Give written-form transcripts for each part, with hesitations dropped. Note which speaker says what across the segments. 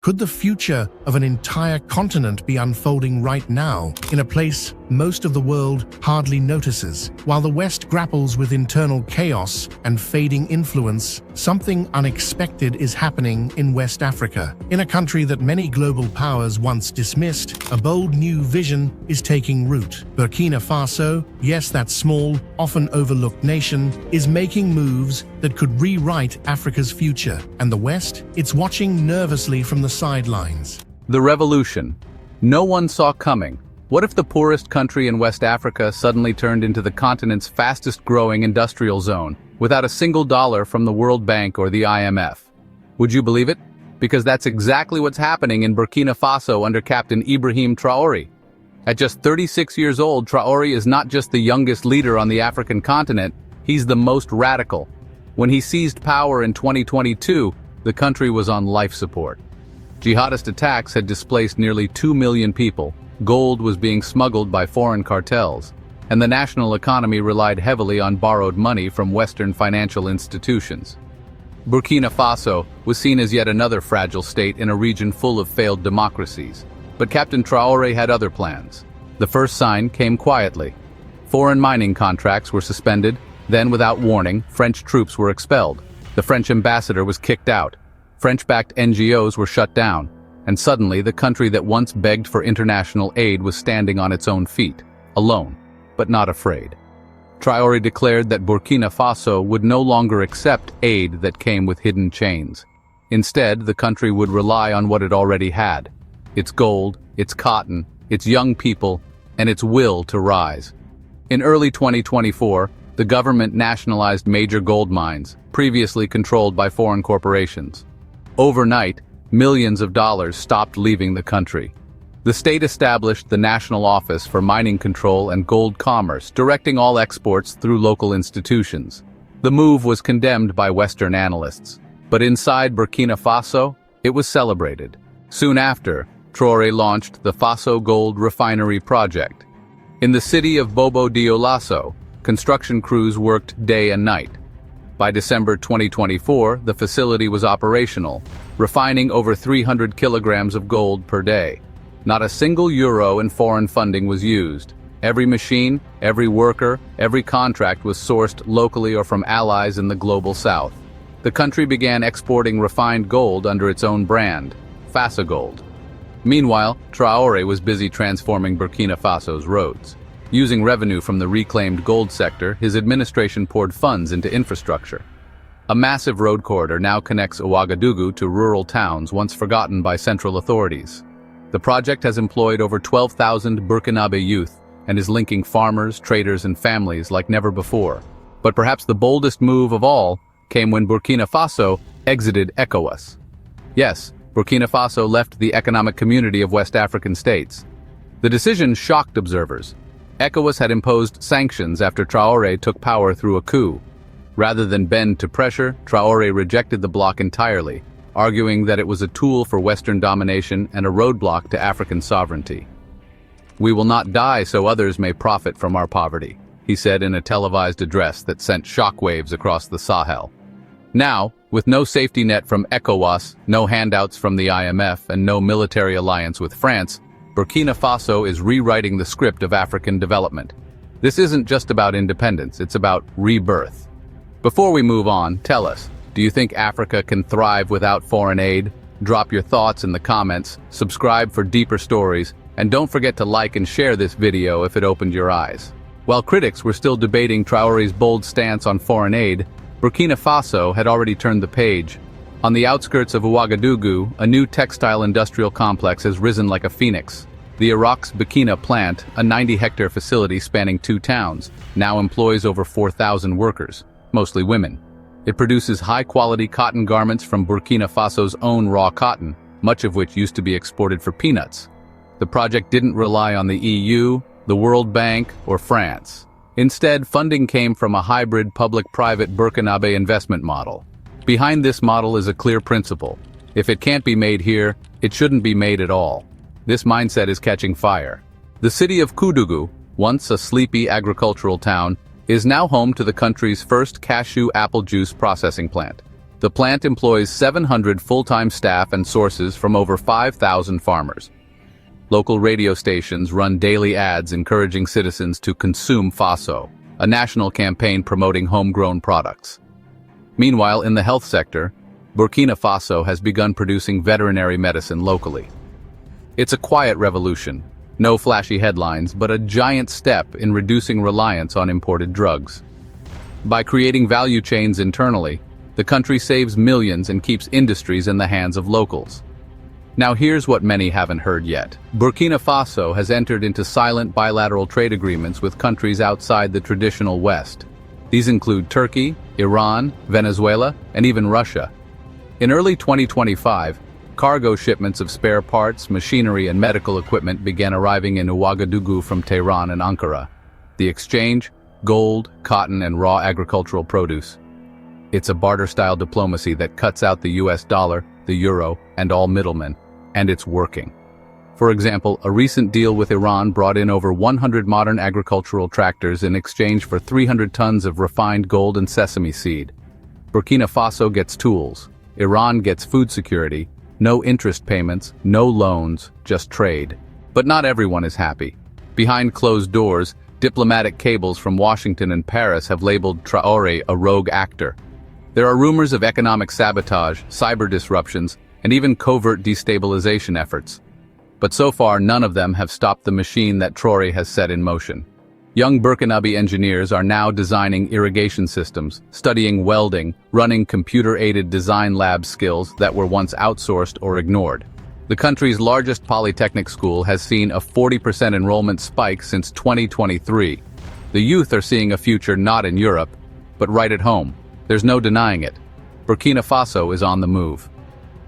Speaker 1: Could the future of an entire continent be unfolding right now, in a place most of the world hardly notices? While the West grapples with internal chaos and fading influence, something unexpected is happening in West Africa. In a country that many global powers once dismissed, a bold new vision is taking root. Burkina Faso, yes, that small, often overlooked nation, is making moves that could rewrite Africa's future. And the West? It's watching nervously from the sidelines.
Speaker 2: The revolution. No one saw coming. What if the poorest country in West Africa suddenly turned into the continent's fastest-growing industrial zone, without a single dollar from the World Bank or the IMF? Would you believe it? Because that's exactly what's happening in Burkina Faso under Captain Ibrahim Traoré. At just 36 years old, Traoré is not just the youngest leader on the African continent, he's the most radical. When he seized power in 2022, the country was on life support. Jihadist attacks had displaced nearly 2 million people, gold was being smuggled by foreign cartels, and the national economy relied heavily on borrowed money from Western financial institutions. Burkina Faso was seen as yet another fragile state in a region full of failed democracies. But Captain Traoré had other plans. The first sign came quietly. Foreign mining contracts were suspended, then without warning, French troops were expelled. The French ambassador was kicked out. French-backed NGOs were shut down, and suddenly the country that once begged for international aid was standing on its own feet, alone, but not afraid. Traoré declared that Burkina Faso would no longer accept aid that came with hidden chains. Instead, the country would rely on what it already had: its gold, its cotton, its young people, and its will to rise. In early 2024, the government nationalized major gold mines, previously controlled by foreign corporations. Overnight, millions of dollars stopped leaving the country. The state established the National Office for Mining Control and Gold Commerce, directing all exports through local institutions. The move was condemned by Western analysts, but inside Burkina Faso, it was celebrated. Soon after, Traoré launched the Faso Gold Refinery project. In the city of Bobo Dioulasso, construction crews worked day and night. By December 2024, the facility was operational, refining over 300 kilograms of gold per day. Not a single euro in foreign funding was used. Every machine, every worker, every contract was sourced locally or from allies in the global south. The country began exporting refined gold under its own brand, Fasogold. Meanwhile, Traoré was busy transforming Burkina Faso's roads. Using revenue from the reclaimed gold sector, his administration poured funds into infrastructure. A massive road corridor now connects Ouagadougou to rural towns once forgotten by central authorities. The project has employed over 12,000 Burkinabè youth and is linking farmers, traders, and families like never before. But perhaps the boldest move of all came when Burkina Faso exited ECOWAS. Yes, Burkina Faso left the economic community of West African states. The decision shocked observers. ECOWAS had imposed sanctions after Traoré took power through a coup. Rather than bend to pressure, Traoré rejected the bloc entirely, arguing that it was a tool for Western domination and a roadblock to African sovereignty. "We will not die so others may profit from our poverty," he said in a televised address that sent shockwaves across the Sahel. Now, with no safety net from ECOWAS, no handouts from the IMF, and no military alliance with France, Burkina Faso is rewriting the script of African development. This isn't just about independence, it's about rebirth. Before we move on, tell us, do you think Africa can thrive without foreign aid? Drop your thoughts in the comments, subscribe for deeper stories, and don't forget to like and share this video if it opened your eyes. While critics were still debating Traoré's bold stance on foreign aid, Burkina Faso had already turned the page. On the outskirts of Ouagadougou, a new textile industrial complex has risen like a phoenix. The Iraq's Burkina plant, a 90-hectare facility spanning 2 towns, now employs over 4,000 workers, mostly women. It produces high-quality cotton garments from Burkina Faso's own raw cotton, much of which used to be exported for peanuts. The project didn't rely on the EU, the World Bank, or France. Instead, funding came from a hybrid public-private Burkinabè investment model. Behind this model is a clear principle. If it can't be made here, it shouldn't be made at all. This mindset is catching fire. The city of Koudougou, once a sleepy agricultural town, is now home to the country's first cashew apple juice processing plant. The plant employs 700 full-time staff and sources from over 5,000 farmers. Local radio stations run daily ads encouraging citizens to consume Faso, a national campaign promoting homegrown products. Meanwhile, in the health sector, Burkina Faso has begun producing veterinary medicine locally. It's a quiet revolution, no flashy headlines, but a giant step in reducing reliance on imported drugs. By creating value chains internally, the country saves millions and keeps industries in the hands of locals. Now here's what many haven't heard yet. Burkina Faso has entered into silent bilateral trade agreements with countries outside the traditional West. These include Turkey, Iran, Venezuela, and even Russia. In early 2025, cargo shipments of spare parts, machinery, and medical equipment began arriving in Ouagadougou from Tehran and Ankara. The exchange: gold, cotton, and raw agricultural produce. It's a barter-style diplomacy that cuts out the US dollar, the euro, and all middlemen, and it's working. For example, a recent deal with Iran brought in over 100 modern agricultural tractors in exchange for 300 tons of refined gold and sesame seed. Burkina Faso gets tools. Iran gets food security, no interest payments, no loans, just trade. But not everyone is happy. Behind closed doors, diplomatic cables from Washington and Paris have labeled Traoré a rogue actor. There are rumors of economic sabotage, cyber disruptions, and even covert destabilization efforts. But so far, none of them have stopped the machine that Traoré has set in motion. Young Burkinabè engineers are now designing irrigation systems, studying welding, running computer-aided design lab skills that were once outsourced or ignored. The country's largest polytechnic school has seen a 40% enrollment spike since 2023. The youth are seeing a future not in Europe, but right at home. There's no denying it. Burkina Faso is on the move.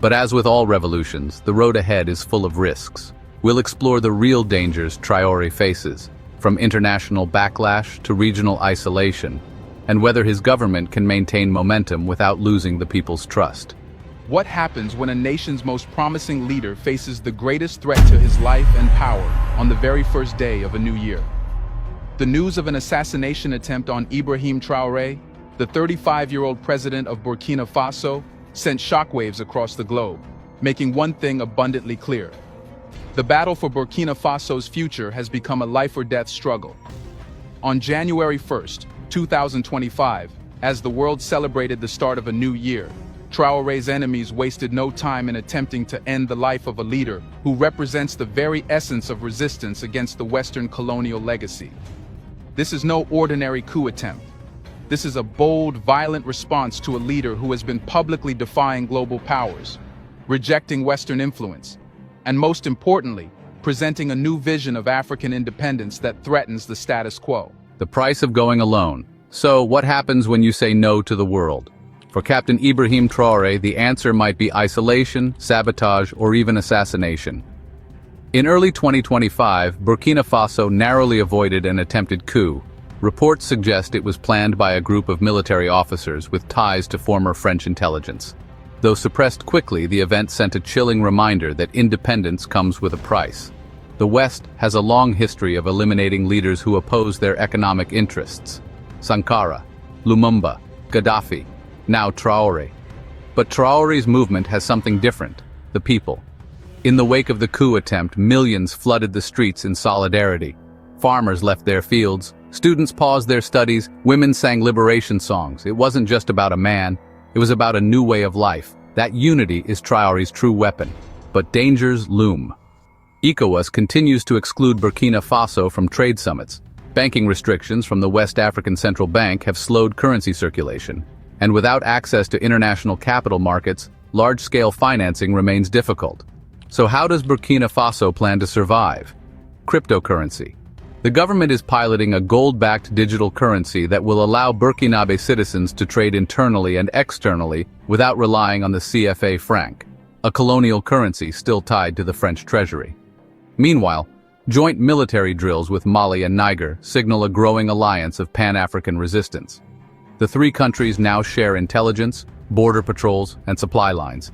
Speaker 2: But as with all revolutions, the road ahead is full of risks. We'll explore the real dangers Traoré faces, from international backlash to regional isolation, and whether his government can maintain momentum without losing the people's trust.
Speaker 3: What happens when a nation's most promising leader faces the greatest threat to his life and power on the very first day of a new year? The news of an assassination attempt on Ibrahim Traoré, the 35-year-old president of Burkina Faso, sent shockwaves across the globe, making one thing abundantly clear. The battle for Burkina Faso's future has become a life-or-death struggle. On January 1st, 2025, as the world celebrated the start of a new year, Traoré's enemies wasted no time in attempting to end the life of a leader who represents the very essence of resistance against the Western colonial legacy. This is no ordinary coup attempt. This is a bold, violent response to a leader who has been publicly defying global powers, rejecting Western influence, and most importantly, presenting a new vision of African independence that threatens the status quo.
Speaker 2: The price of going alone. So, what happens when you say no to the world? For Captain Ibrahim Traoré, the answer might be isolation, sabotage, or even assassination. In early 2025, Burkina Faso narrowly avoided an attempted coup. Reports suggest it was planned by a group of military officers with ties to former French intelligence. Though suppressed quickly, the event sent a chilling reminder that independence comes with a price. The West has a long history of eliminating leaders who oppose their economic interests. Sankara, Lumumba, Gaddafi, now Traoré. But Traoré's movement has something different: the people. In the wake of the coup attempt, millions flooded the streets in solidarity. Farmers left their fields, students paused their studies, women sang liberation songs. It wasn't just about a man, it was about a new way of life. That unity is Traoré's true weapon. But dangers loom. ECOWAS continues to exclude Burkina Faso from trade summits. Banking restrictions from the West African Central Bank have slowed currency circulation. And without access to international capital markets, large-scale financing remains difficult. So how does Burkina Faso plan to survive? Cryptocurrency. The government is piloting a gold-backed digital currency that will allow Burkinabè citizens to trade internally and externally without relying on the CFA franc, a colonial currency still tied to the French treasury. Meanwhile, joint military drills with Mali and Niger signal a growing alliance of Pan-African resistance. The three countries now share intelligence, border patrols, and supply lines.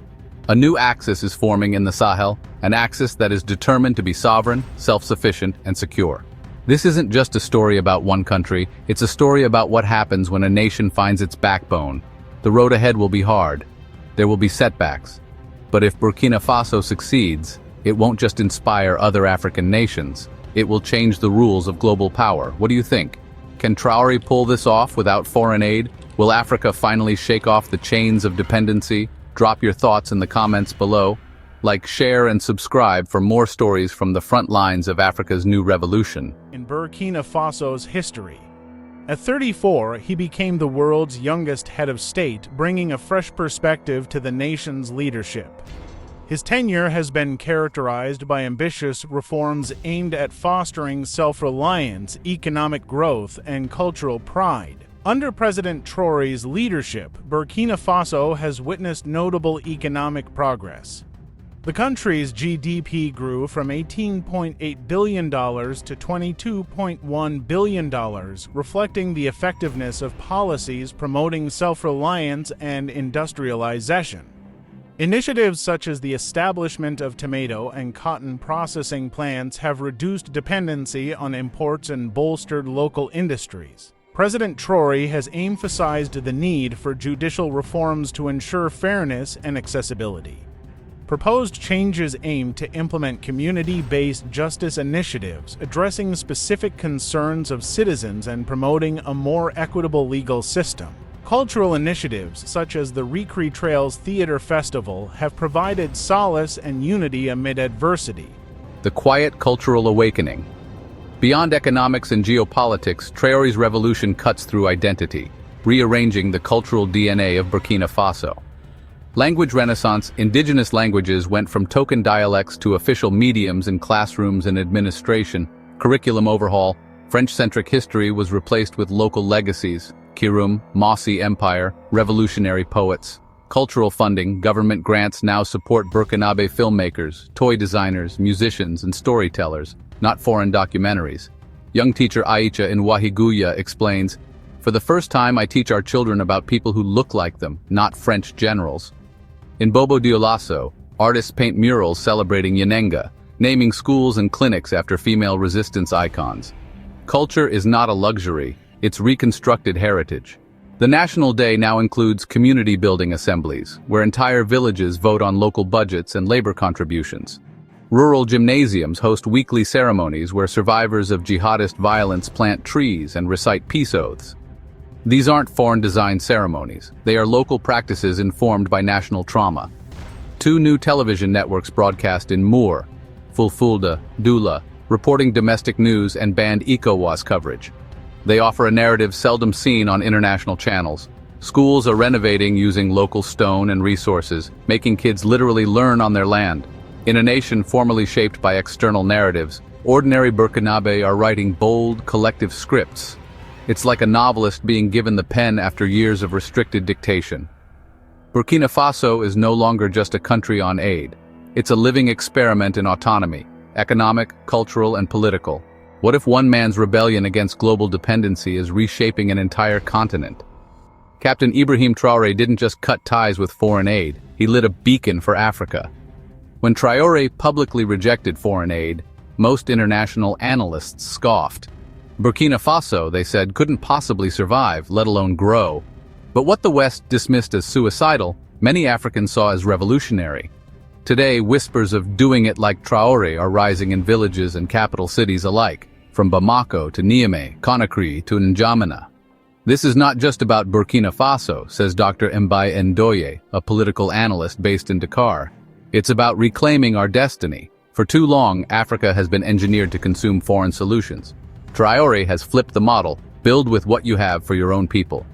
Speaker 2: A new axis is forming in the Sahel, an axis that is determined to be sovereign, self-sufficient, and secure. This isn't just a story about one country, it's a story about what happens when a nation finds its backbone. The road ahead will be hard. There will be setbacks. But if Burkina Faso succeeds, it won't just inspire other African nations. It will change the rules of global power. What do you think? Can Traoré pull this off without foreign aid? Will Africa finally shake off the chains of dependency? Drop your thoughts in the comments below. Like, share, and subscribe for more stories from the front lines of Africa's new revolution.
Speaker 4: In Burkina Faso's history. At 34, he became the world's youngest head of state, bringing a fresh perspective to the nation's leadership. His tenure has been characterized by ambitious reforms aimed at fostering self-reliance, economic growth, and cultural pride. Under President Traoré's leadership, Burkina Faso has witnessed notable economic progress. The country's GDP grew from $18.8 billion to $22.1 billion, reflecting the effectiveness of policies promoting self-reliance and industrialization. Initiatives such as the establishment of tomato and cotton processing plants have reduced dependency on imports and bolstered local industries. President Traoré has emphasized the need for judicial reforms to ensure fairness and accessibility. Proposed changes aim to implement community-based justice initiatives, addressing specific concerns of citizens and promoting a more equitable legal system. Cultural initiatives such as the Recre Trails Theater Festival have provided solace and unity amid adversity.
Speaker 2: The quiet cultural awakening. Beyond economics and geopolitics, Traoré's revolution cuts through identity, rearranging the cultural DNA of Burkina Faso. Language renaissance. Indigenous languages went from token dialects to official mediums in classrooms and administration. Curriculum overhaul. French-centric history was replaced with local legacies. Kirum, Mossi Empire, revolutionary poets. Cultural funding. Government grants now support Burkinabè filmmakers, toy designers, musicians, and storytellers, not foreign documentaries. Young teacher Aisha in Wahiguya explains, "For the first time I teach our children about people who look like them, not French generals." In Bobo Dioulasso, artists paint murals celebrating Yanenga, naming schools and clinics after female resistance icons. Culture is not a luxury, it's reconstructed heritage. The National Day now includes community building assemblies, where entire villages vote on local budgets and labor contributions. Rural gymnasiums host weekly ceremonies where survivors of jihadist violence plant trees and recite peace oaths. These aren't foreign-designed ceremonies. They are local practices informed by national trauma. 2 new television networks broadcast in Moor, Fulfulde, Dula, reporting domestic news and banned ECOWAS coverage. They offer a narrative seldom seen on international channels. Schools are renovating using local stone and resources, making kids literally learn on their land. In a nation formerly shaped by external narratives, ordinary Burkinabè are writing bold, collective scripts. It's like a novelist being given the pen after years of restricted dictation. Burkina Faso is no longer just a country on aid. It's a living experiment in autonomy, economic, cultural, and political. What if one man's rebellion against global dependency is reshaping an entire continent? Captain Ibrahim Traoré didn't just cut ties with foreign aid, he lit a beacon for Africa. When Traoré publicly rejected foreign aid, most international analysts scoffed. Burkina Faso, they said, couldn't possibly survive, let alone grow. But what the West dismissed as suicidal, many Africans saw as revolutionary. Today, whispers of doing it like Traoré are rising in villages and capital cities alike, from Bamako to Niamey, Conakry to N'Djamena. This is not just about Burkina Faso, says Dr. Mbaye Ndoye, a political analyst based in Dakar. It's about reclaiming our destiny. For too long, Africa has been engineered to consume foreign solutions. Traoré has flipped the model, build with what you have for your own people.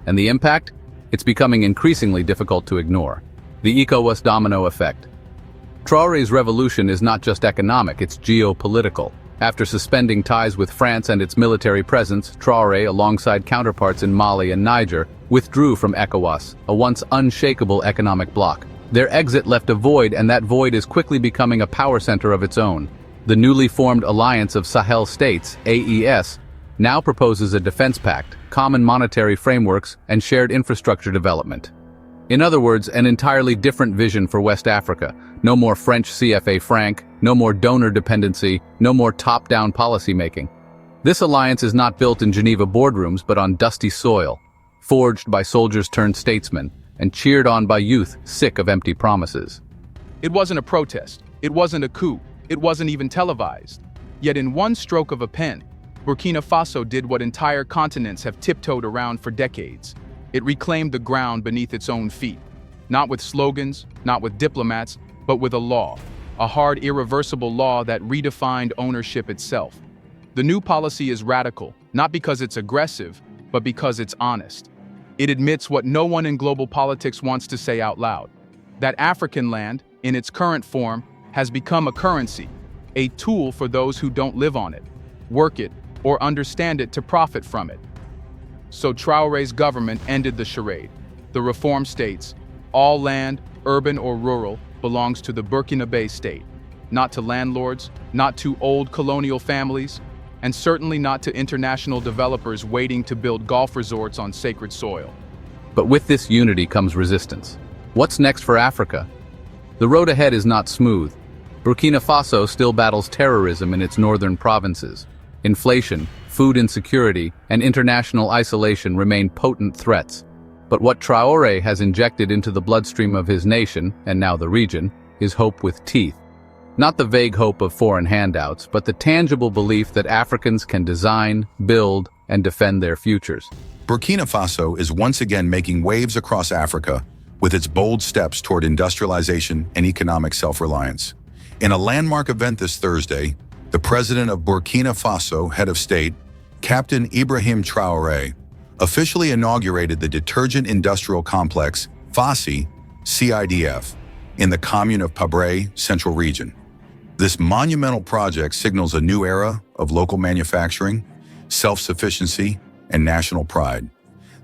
Speaker 2: And the impact? It's becoming increasingly difficult to ignore. The ECOWAS domino effect. Traoré's revolution is not just economic, it's geopolitical. After suspending ties with France and its military presence, Traoré, alongside counterparts in Mali and Niger, withdrew from ECOWAS, a once unshakable economic bloc. Their exit left a void, and that void is quickly becoming a power center of its own. The newly formed Alliance of Sahel States, AES, now proposes a defense pact, common monetary frameworks, and shared infrastructure development. In other words, an entirely different vision for West Africa. No more French CFA franc, no more donor dependency, no more top-down policymaking. This alliance is not built in Geneva boardrooms but on dusty soil. forged by soldiers turned statesmen, and cheered on by youth sick of empty promises.
Speaker 3: It wasn't a protest. It wasn't a coup. It wasn't even televised. Yet in one stroke of a pen, Burkina Faso did what entire continents have tiptoed around for decades. It reclaimed the ground beneath its own feet. Not with slogans, not with diplomats, but with a law. A hard, irreversible law that redefined ownership itself. The new policy is radical, not because it's aggressive, but because it's honest. It admits what no one in global politics wants to say out loud. That African land, in its current form, has become a currency, a tool for those who don't live on it, work it, or understand it to profit from it. So Traoré's government ended the charade. The reform states, all land, urban or rural, belongs to the Burkinabè state, not to landlords, not to old colonial families, and certainly not to international developers waiting to build golf resorts on sacred soil.
Speaker 2: But with this unity comes resistance. What's next for Africa? The road ahead is not smooth. Burkina Faso still battles terrorism in its northern provinces. Inflation, food insecurity, and international isolation remain potent threats. But what Traoré has injected into the bloodstream of his nation, and now the region, is hope with teeth. Not the vague hope of foreign handouts, but the tangible belief that Africans can design, build, and defend their futures.
Speaker 5: Burkina Faso is once again making waves across Africa with its bold steps toward industrialization and economic self-reliance. In a landmark event this Thursday, the president of Burkina Faso, head of state, Captain Ibrahim Traoré, officially inaugurated the detergent industrial complex, FASI, CIDF, in the commune of Pabré, Central Region. This monumental project signals a new era of local manufacturing, self-sufficiency, and national pride.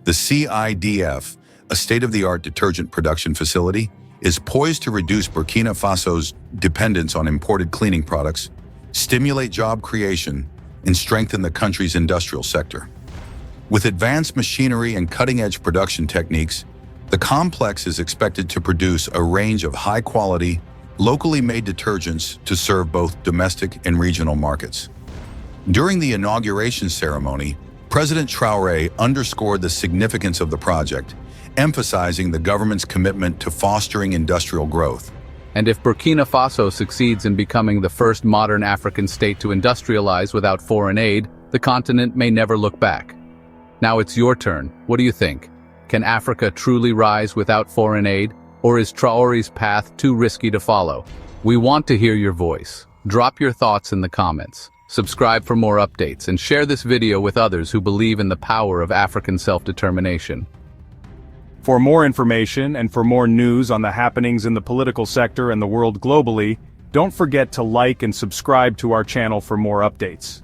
Speaker 5: The CIDF, a state-of-the-art detergent production facility, is poised to reduce Burkina Faso's dependence on imported cleaning products, stimulate job creation, and strengthen the country's industrial sector. With advanced machinery and cutting-edge production techniques, the complex is expected to produce a range of high-quality, locally made detergents to serve both domestic and regional markets. During the inauguration ceremony, President Traoré underscored the significance of the project, emphasizing the government's commitment to fostering industrial growth.
Speaker 2: And if Burkina Faso succeeds in becoming the first modern African state to industrialize without foreign aid, the continent may never look back. Now it's your turn. What do you think? Can Africa truly rise without foreign aid? Or is Traoré's path too risky to follow? We want to hear your voice. Drop your thoughts in the comments. Subscribe for more updates and share this video with others who believe in the power of African self-determination.
Speaker 6: For more information and for more news on the happenings in the political sector and the world globally, don't forget to like and subscribe to our channel for more updates.